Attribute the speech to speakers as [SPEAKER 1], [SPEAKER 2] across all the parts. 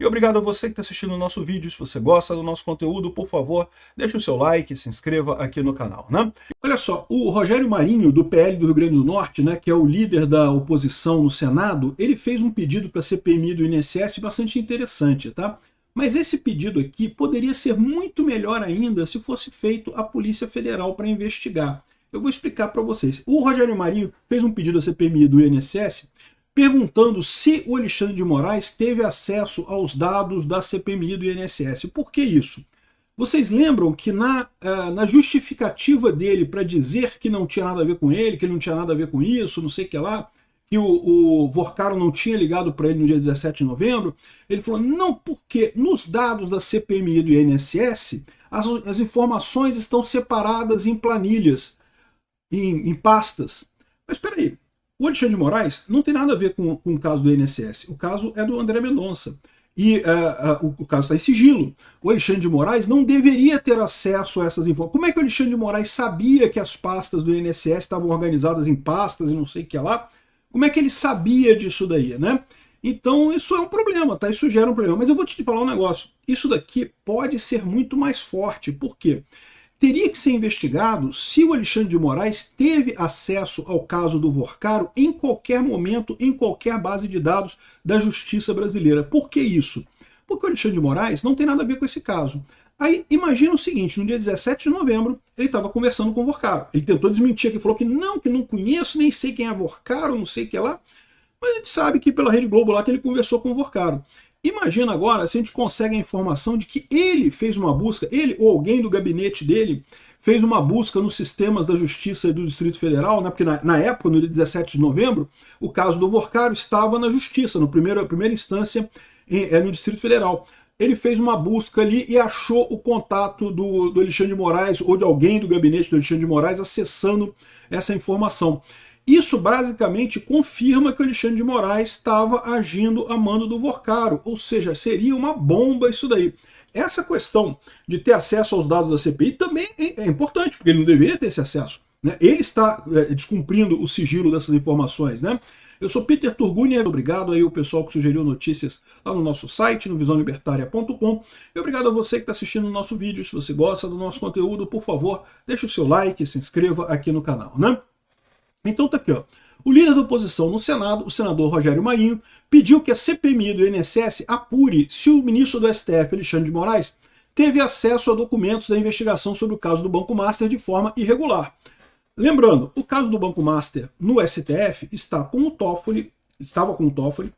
[SPEAKER 1] E obrigado a você que está assistindo o nosso vídeo. Se você gosta do nosso conteúdo, por favor, deixe o seu like, se inscreva aqui no canal, né? Olha só, o Rogério Marinho, do PL do Rio Grande do Norte, né, que é o líder da oposição no Senado, ele fez um pedido para a CPMI do INSS bastante interessante, tá? Mas esse pedido aqui poderia ser muito melhor ainda se fosse feito a Polícia Federal para investigar. Eu vou explicar para vocês. O Rogério Marinho fez um pedido à CPMI do INSS perguntando se o Alexandre de Moraes teve acesso aos dados da CPMI do INSS. Por que isso? Vocês lembram que na justificativa dele para dizer que não tinha nada a ver com ele, que ele não tinha nada a ver com isso, não sei o que lá, que o Vorcaro não tinha ligado para ele no dia 17 de novembro, ele falou, não, porque nos dados da CPMI do INSS, as informações estão separadas em planilhas, em pastas. Mas espera aí, o Alexandre de Moraes não tem nada a ver com o caso do INSS, o caso é do André Mendonça. E o caso está em sigilo. O Alexandre de Moraes não deveria ter acesso a essas informações. Como é que o Alexandre de Moraes sabia que as pastas do INSS estavam organizadas em pastas e não sei o que lá? Como é que ele sabia disso daí, né? Então isso é um problema, tá? Isso gera um problema. Mas eu vou te falar um negócio. Isso daqui pode ser muito mais forte. Por quê? Teria que ser investigado se o Alexandre de Moraes teve acesso ao caso do Vorcaro em qualquer momento, em qualquer base de dados da justiça brasileira. Por que isso? Porque o Alexandre de Moraes não tem nada a ver com esse caso. Aí imagina o seguinte, no dia 17 de novembro, ele estava conversando com o Vorcaro. Ele tentou desmentir aqui, falou que não conheço, nem sei quem é Vorcaro, não sei o que lá. Mas a gente sabe que pela Rede Globo lá que ele conversou com o Vorcaro. Imagina agora se a gente consegue a informação de que ele fez uma busca, ele ou alguém do gabinete dele fez uma busca nos sistemas da Justiça e do Distrito Federal, né? Porque na época, no dia 17 de novembro, o caso do Vorcaro estava na Justiça, na primeira instância no Distrito Federal. Ele fez uma busca ali e achou o contato do Alexandre de Moraes ou de alguém do gabinete do Alexandre de Moraes acessando essa informação. Isso basicamente confirma que o Alexandre de Moraes estava agindo a mando do Vorcaro, ou seja, seria uma bomba isso daí. Essa questão de ter acesso aos dados da CPI também é importante, porque ele não deveria ter esse acesso, né? Ele está descumprindo o sigilo dessas informações, né? Eu sou Peter Turguni, obrigado aí ao pessoal que sugeriu notícias lá no nosso site, no visãolibertaria.com, e obrigado a você que está assistindo o nosso vídeo. Se você gosta do nosso conteúdo, por favor, deixe o seu like, se inscreva aqui no canal, né? Então tá aqui, ó. O líder da oposição no Senado, o senador Rogério Marinho, pediu que a CPMI do INSS apure se o ministro do STF, Alexandre de Moraes, teve acesso a documentos da investigação sobre o caso do Banco Master de forma irregular. Lembrando, o caso do Banco Master no STF estava com o Toffoli,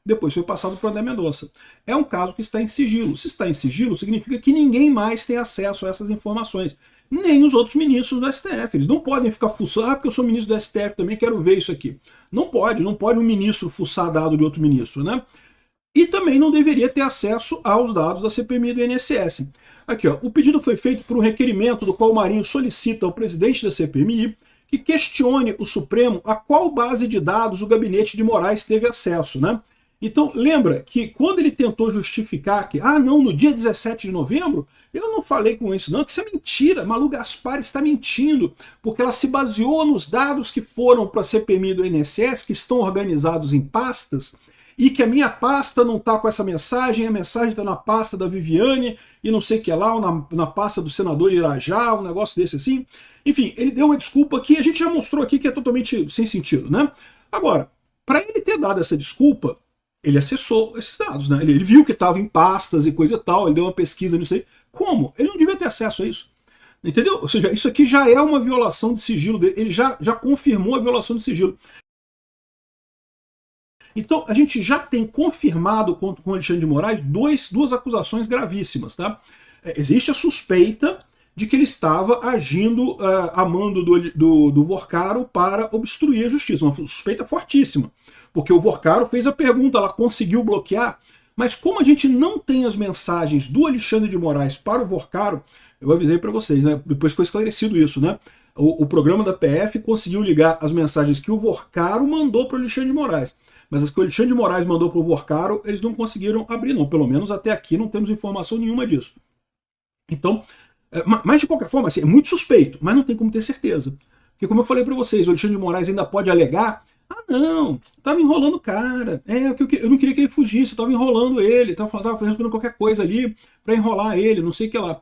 [SPEAKER 1] depois foi passado para o André Mendonça. É um caso que está em sigilo. Se está em sigilo, significa que ninguém mais tem acesso a essas informações. Nem os outros ministros do STF. Eles não podem ficar fuçando, porque eu sou ministro do STF também, quero ver isso aqui. Não pode um ministro fuçar dado de outro ministro, né? E também não deveria ter acesso aos dados da CPMI do INSS. Aqui, ó, o pedido foi feito por um requerimento do qual o Marinho solicita ao presidente da CPMI que questione o Supremo a qual base de dados o gabinete de Moraes teve acesso, né? Então, lembra que quando ele tentou justificar que, não, no dia 17 de novembro, eu não falei com isso não, que isso é mentira, Malu Gaspar está mentindo, porque ela se baseou nos dados que foram para a CPMI do INSS, que estão organizados em pastas, e que a minha pasta não está com essa mensagem, a mensagem está na pasta da Viviane, e não sei o que lá, ou na pasta do senador Irajá, um negócio desse assim. Enfim, ele deu uma desculpa que a gente já mostrou aqui que é totalmente sem sentido, né? Agora, para ele ter dado essa desculpa, ele acessou esses dados, né? Ele viu que estava em pastas e coisa e tal, ele deu uma pesquisa nisso aí. Como? Ele não devia ter acesso a isso. Entendeu? Ou seja, isso aqui já é uma violação de sigilo dele, ele já confirmou a violação de sigilo. Então, a gente já tem confirmado com o Alexandre de Moraes duas acusações gravíssimas, tá? Existe a suspeita de que ele estava agindo a mando do Vorcaro para obstruir a justiça, uma suspeita fortíssima. Porque o Vorcaro fez a pergunta, ela conseguiu bloquear, mas como a gente não tem as mensagens do Alexandre de Moraes para o Vorcaro, eu avisei para vocês, né? Depois foi esclarecido isso, né? O programa da PF conseguiu ligar as mensagens que o Vorcaro mandou para o Alexandre de Moraes, mas as que o Alexandre de Moraes mandou para o Vorcaro, eles não conseguiram abrir, não. Pelo menos até aqui não temos informação nenhuma disso. Então, mas de qualquer forma, assim, é muito suspeito, mas não tem como ter certeza. Porque como eu falei para vocês, o Alexandre de Moraes ainda pode alegar, Ah, não, tava enrolando o cara. Eu não queria que ele fugisse, eu tava enrolando ele, tava respondendo qualquer coisa ali para enrolar ele, não sei o que lá.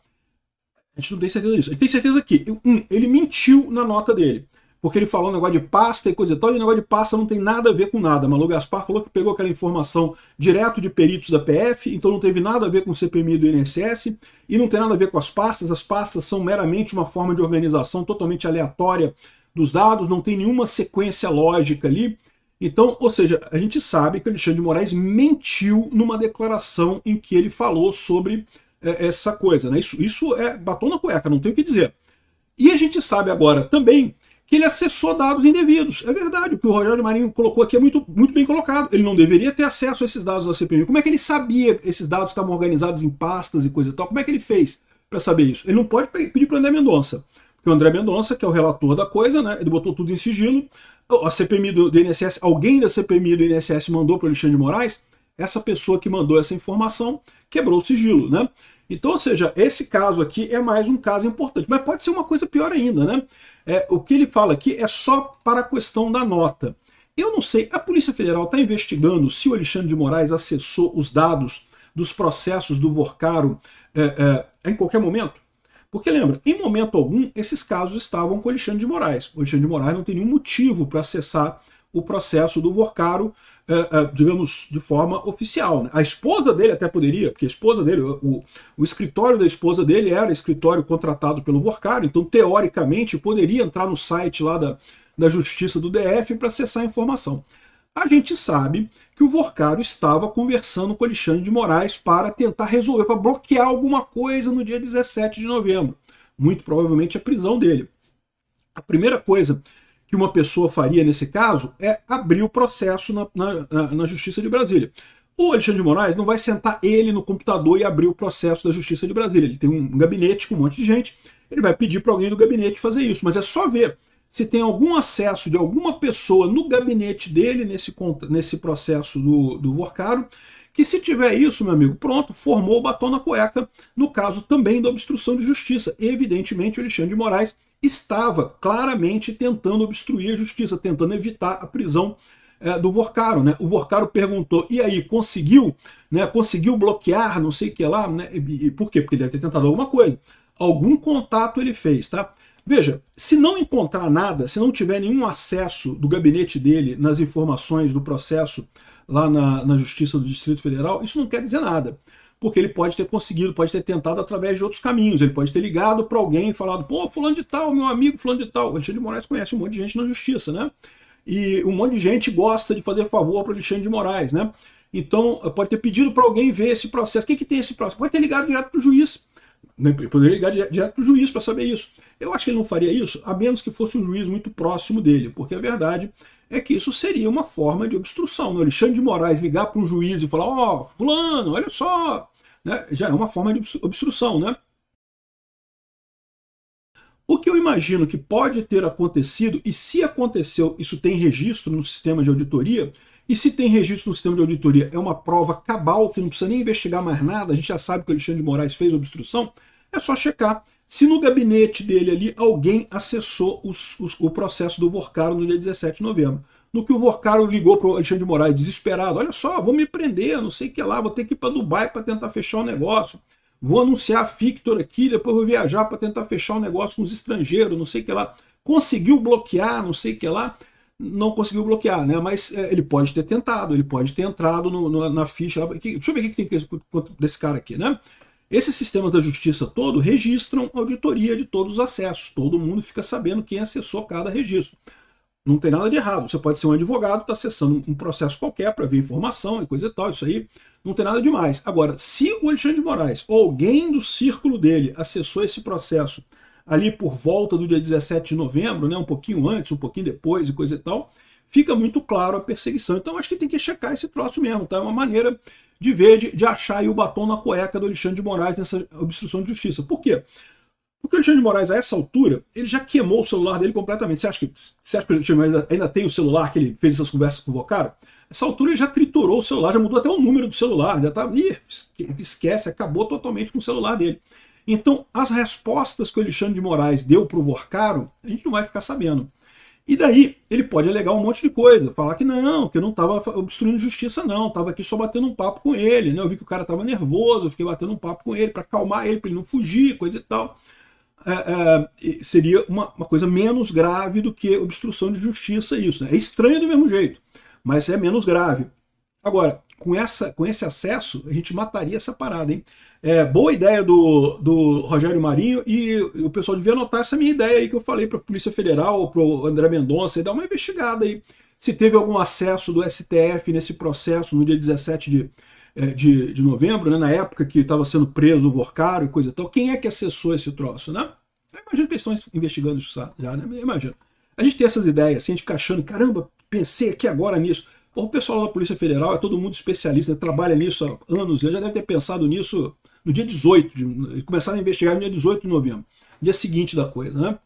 [SPEAKER 1] A gente não tem certeza disso. A gente tem certeza que, ele mentiu na nota dele. Porque ele falou um negócio de pasta e coisa e tal, e o negócio de pasta não tem nada a ver com nada. Malu Gaspar falou que pegou aquela informação direto de peritos da PF, então não teve nada a ver com o CPMI do INSS, e não tem nada a ver com as pastas são meramente uma forma de organização totalmente aleatória dos dados, não tem nenhuma sequência lógica ali. Então, ou seja, a gente sabe que o Alexandre de Moraes mentiu numa declaração em que ele falou sobre essa coisa, né? Isso é batom na cueca, não tem o que dizer. E a gente sabe agora também que ele acessou dados indevidos. É verdade, o que o Rogério Marinho colocou aqui é muito bem colocado. Ele não deveria ter acesso a esses dados da CPMI. Como é que ele sabia que esses dados estavam organizados em pastas e coisa e tal? Como é que ele fez para saber isso? Ele não pode pedir para o André Mendonça, porque o André Mendonça, que é o relator da coisa, né, ele botou tudo em sigilo. A CPMI do INSS, alguém da CPMI do INSS mandou para o Alexandre de Moraes, essa pessoa que mandou essa informação quebrou o sigilo, né? Então, ou seja, esse caso aqui é mais um caso importante, mas pode ser uma coisa pior ainda, né? O que ele fala aqui é só para a questão da nota. Eu não sei, a Polícia Federal está investigando se o Alexandre de Moraes acessou os dados dos processos do Vorcaro em qualquer momento? Porque lembra, em momento algum, esses casos estavam com o Alexandre de Moraes. O Alexandre de Moraes não tem nenhum motivo para acessar o processo do Vorcaro, digamos, de forma oficial. Né? A esposa dele até poderia, porque a esposa dele, o escritório da esposa dele era escritório contratado pelo Vorcaro, então, teoricamente, poderia entrar no site lá da Justiça do DF para acessar a informação. A gente sabe que o Vorcaro estava conversando com o Alexandre de Moraes para tentar resolver, para bloquear alguma coisa no dia 17 de novembro. Muito provavelmente a prisão dele. A primeira coisa que uma pessoa faria nesse caso é abrir o processo na Justiça de Brasília. O Alexandre de Moraes não vai sentar ele no computador e abrir o processo da Justiça de Brasília. Ele tem um gabinete com um monte de gente, ele vai pedir para alguém do gabinete fazer isso, mas é só ver se tem algum acesso de alguma pessoa no gabinete dele nesse processo do Vorcaro, que se tiver isso, meu amigo, pronto, formou o batom na cueca, no caso também da obstrução de justiça. Evidentemente, o Alexandre de Moraes estava claramente tentando obstruir a justiça, tentando evitar a prisão do Vorcaro. Né? O Vorcaro perguntou, e aí, conseguiu? Né? Conseguiu bloquear, não sei o que lá? Né? E por quê? Porque ele deve ter tentado alguma coisa. Algum contato ele fez, tá? Veja, se não encontrar nada, se não tiver nenhum acesso do gabinete dele nas informações do processo lá na Justiça do Distrito Federal, isso não quer dizer nada. Porque ele pode ter conseguido, pode ter tentado através de outros caminhos. Ele pode ter ligado para alguém e falado, pô, fulano de tal, meu amigo fulano de tal. O Alexandre de Moraes conhece um monte de gente na justiça, né? E um monte de gente gosta de fazer favor para o Alexandre de Moraes, né? Então, pode ter pedido para alguém ver esse processo. O que tem esse processo? Pode ter ligado direto para o juiz. Poderia ligar direto para o juiz para saber isso. Eu acho que ele não faria isso, a menos que fosse um juiz muito próximo dele, porque a verdade é que isso seria uma forma de obstrução. Né? O Alexandre de Moraes ligar para um juiz e falar, ó, fulano, olha só, né? Já é uma forma de obstrução, né? O que eu imagino que pode ter acontecido, e se aconteceu, isso tem registro no sistema de auditoria, e se tem registro no sistema de auditoria, é uma prova cabal, que não precisa nem investigar mais nada, a gente já sabe que o Alexandre de Moraes fez obstrução, é só checar se no gabinete dele ali alguém acessou o processo do Vorcaro no dia 17 de novembro. No que o Vorcaro ligou para o Alexandre de Moraes desesperado, olha só, vou me prender, não sei o que lá, vou ter que ir para Dubai para tentar fechar o negócio, vou anunciar a Fictor aqui, depois vou viajar para tentar fechar o negócio com os estrangeiros, não sei o que lá. Conseguiu bloquear, não sei o que lá, não conseguiu bloquear, né? Mas ele pode ter tentado, ele pode ter entrado na ficha. Deixa eu ver o que tem desse cara aqui, né? Esses sistemas da justiça todo registram auditoria de todos os acessos. Todo mundo fica sabendo quem acessou cada registro. Não tem nada de errado. Você pode ser um advogado, está acessando um processo qualquer para ver informação e coisa e tal. Isso aí não tem nada demais. Agora, se o Alexandre de Moraes ou alguém do círculo dele acessou esse processo ali por volta do dia 17 de novembro, né, um pouquinho antes, um pouquinho depois e coisa e tal, fica muito claro a perseguição. Então acho que tem que checar esse troço mesmo, tá? É uma maneira de ver, de achar aí o batom na cueca do Alexandre de Moraes nessa obstrução de justiça. Por quê? Porque o Alexandre de Moraes, a essa altura, ele já queimou o celular dele completamente. Você acha que o Alexandre de Moraes ainda tem o celular que ele fez essas conversas com o Vorcaro? Essa altura ele já triturou o celular, já mudou até o número do celular, já tá, esquece, acabou totalmente com o celular dele. Então, as respostas que o Alexandre de Moraes deu para o Vorcaro, a gente não vai ficar sabendo. E daí ele pode alegar um monte de coisa, falar que eu não estava obstruindo justiça não, estava aqui só batendo um papo com ele, né? Eu vi que o cara estava nervoso, eu fiquei batendo um papo com ele para acalmar ele, para ele não fugir, coisa e tal. Seria uma coisa menos grave do que obstrução de justiça isso, né? É estranho do mesmo jeito, mas é menos grave. Agora, com esse acesso, a gente mataria essa parada, hein? Boa ideia do Rogério Marinho, e o pessoal devia anotar essa minha ideia aí que eu falei para a Polícia Federal, para o André Mendonça, e dar uma investigada aí. Se teve algum acesso do STF nesse processo no dia 17 de novembro, né, na época que estava sendo preso o Vorcaro e coisa e tal, quem é que acessou esse troço, né? Eu imagino que eles estão investigando isso já, né? Imagina. A gente tem essas ideias, assim, a gente fica achando, caramba, pensei aqui agora nisso. Pô, o pessoal da Polícia Federal é todo mundo especialista, trabalha nisso há anos, já deve ter pensado nisso no dia 18, começaram a investigar no dia 18 de novembro, dia seguinte da coisa, né?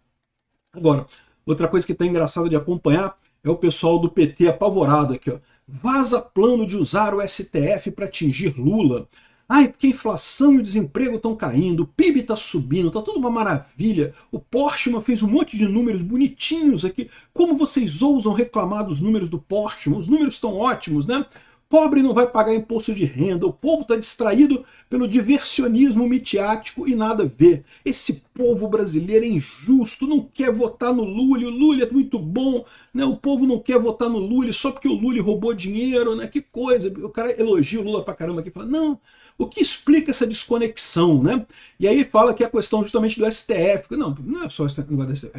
[SPEAKER 1] Agora, outra coisa que está engraçada de acompanhar é o pessoal do PT apavorado aqui, ó. Vaza plano de usar o STF para atingir Lula. Ai, porque a inflação e o desemprego estão caindo, o PIB está subindo, está tudo uma maravilha. O Portman fez um monte de números bonitinhos aqui. Como vocês ousam reclamar dos números do Portman? Os números estão ótimos, né? Pobre não vai pagar imposto de renda, o povo está distraído pelo diversionismo midiático e nada a ver. Esse povo brasileiro é injusto, não quer votar no Lula, o Lula é muito bom, né? O povo não quer votar no Lula só porque o Lula roubou dinheiro, né? Que coisa, o cara elogia o Lula pra caramba aqui, fala, não, o que explica essa desconexão, né? E aí fala que é a questão justamente do STF, não é só esse negócio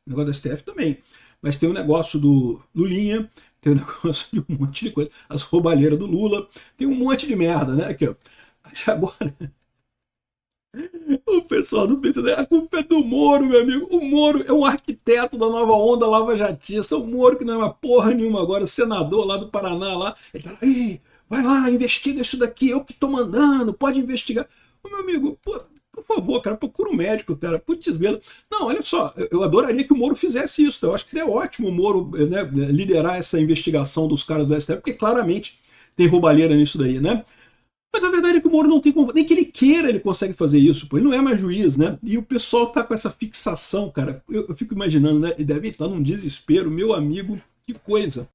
[SPEAKER 1] do STF também, mas tem o negócio do Lulinha, tem um negócio de um monte de coisa, as roubalheiras do Lula, tem um monte de merda, né? Aqui, ó. Agora, o pessoal do PT, a culpa é do Moro, meu amigo. O Moro é um arquiteto da nova onda lava-jatista. O Moro, que não é uma porra nenhuma agora, senador lá do Paraná, lá, ele fala, ih, vai lá, investiga isso daqui, eu que tô mandando, pode investigar. Ô, meu amigo, pô, por favor, cara, procura um médico, cara, putz grila. Não, olha só, eu adoraria que o Moro fizesse isso, eu acho que seria ótimo o Moro, né, liderar essa investigação dos caras do STF, porque claramente tem roubalheira nisso daí, né? Mas a verdade é que o Moro não tem como, nem que ele queira ele consegue fazer isso, pô, ele não é mais juiz, né? E o pessoal tá com essa fixação, cara, eu fico imaginando, né, ele deve estar num desespero, meu amigo, que coisa.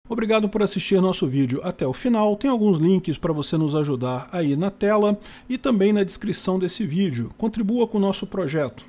[SPEAKER 1] Obrigado por assistir nosso vídeo até o final. Tem alguns links para você nos ajudar aí na tela e também na descrição desse vídeo. Contribua com o nosso projeto.